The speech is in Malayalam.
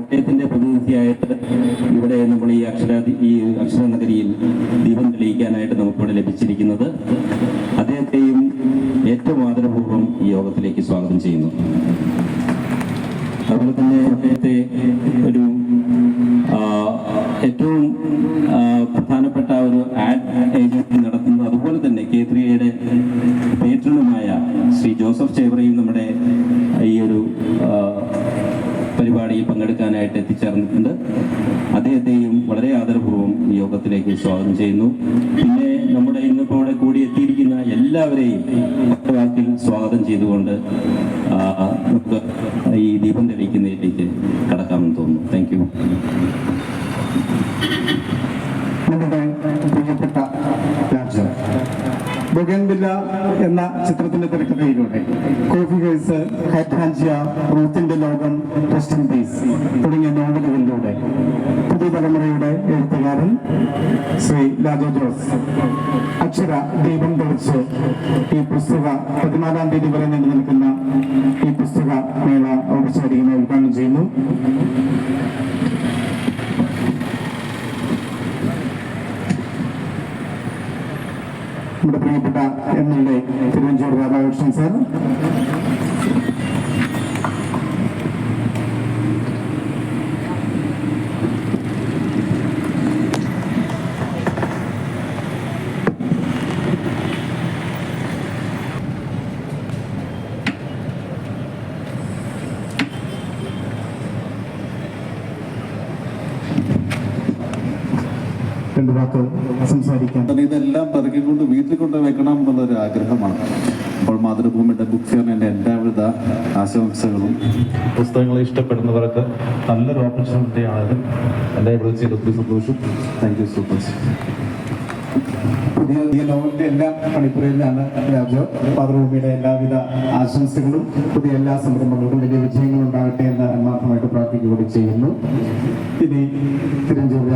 കോട്ടയത്തിന്റെ പ്രതിനിധിയായിട്ട് ഇവിടെ നമ്മൾ ഈ അക്ഷരനഗരിയിൽ ദീപം തെളിയിക്കാനായിട്ട് നമുക്കിവിടെ ലഭിച്ചിരിക്കുന്നത്. അദ്ദേഹത്തെയും ഏറ്റവും ആദരപൂർവ്വം ഈ യോഗത്തിലേക്ക് സ്വാഗതം ചെയ്യുന്നു. അതുപോലെ തന്നെ അദ്ദേഹത്തെ ഒരു ഏറ്റവും പ്രധാനപ്പെട്ട ഒരു ആഡ് ഏജൻസി നടത്തുന്നത്, അതുപോലെ തന്നെ K3യുടെ പേട്രണുമായ ശ്രീ ജോസഫ് ചേവറയും നമ്മുടെ ഈ ഒരു പരിപാടിയിൽ പങ്കെടുക്കാനായിട്ട് എത്തിച്ചേർന്നിട്ടുണ്ട്. അദ്ദേഹത്തെയും വളരെ ആദരപൂർവ്വം ഈ യോഗത്തിലേക്ക് സ്വാഗതം ചെയ്യുന്നു. പിന്നെ നമ്മുടെ ഇന്നിപ്പോൾ ഇവിടെ കൂടി എത്തിയിരിക്കുന്ന എല്ലാവരെയും വാക്കിൽ സ്വാഗതം ചെയ്തുകൊണ്ട് നമുക്ക് ഈ ദീപം തെളിയിക്കുന്നതിലേക്ക് കടക്കാമെന്ന് തോന്നുന്നു. Thank you. നമ്മുടെ പ്രിയപ്പെട്ട രാജാവ് ബൊഗൻവില്ല എന്ന ചിത്രത്തിന്റെ തിരക്കഥയിലൂടെ കോഫി ഹൗസ്, ഹൈഡ്രാഞ്ചിയ, റൂത്തിന്റെ ലോകം, റെസ്റ്റ് ഇൻ പീസ് തുടങ്ങിയ നോവലുകളിലൂടെ പുതുതലമുറയുടെ എഴുത്തുകാരൻ ശ്രീ ലാജോ ജോസ് അക്ഷര ദീപം തെളിച്ച് ഈ പുസ്തക 14-ാം തീയതി വരെ നീണ്ടു നിൽക്കുന്ന ഈ പുസ്തക മേള ഔപചാരികമായി ഉദ്ഘാടനം ചെയ്യുന്നു. നമ്മുടെ പ്രിയപ്പെട്ട MLA തിരുവഞ്ചൂർ രാധാകൃഷ്ണൻ സാർ, രണ്ട് വാക്ക് സംസാരിക്കാം. ഇതെല്ലാം പെറുക്കിക്കൊണ്ട് വീട്ടിൽ കൊണ്ട് വെക്കണം എന്നുള്ളൊരു ആഗ്രഹമാണ്. അപ്പോൾ മാതൃഭൂമിയുടെ ബുക്ക് ഫെയറിന് എൻ്റെ എല്ലാവിധ ആശംസകളും. പുസ്തകങ്ങളെ ഇഷ്ടപ്പെടുന്നവർക്ക് നല്ലൊരു ഓപ്പർച്യൂണിറ്റിയാണിത്. എന്നെ വിളിച്ചതിൽ ഒത്തിരി സന്തോഷം. Thank you so much. പുതിയ നോവലിന്റെ എല്ലാ പണിപ്പുരയിലാണ് രാജു. മാതൃഭൂമിയുടെ എല്ലാവിധ ആശംസകളും പുതിയ എല്ലാ സംരംഭങ്ങൾക്കും വലിയ വിജയങ്ങൾ ഉണ്ടാകട്ടെ എന്ന് ആത്മാർത്ഥമായിട്ട് പ്രാർത്ഥിക്കുകയും ചെയ്യുന്നു. ഇനി തിരുവഞ്ചൂർ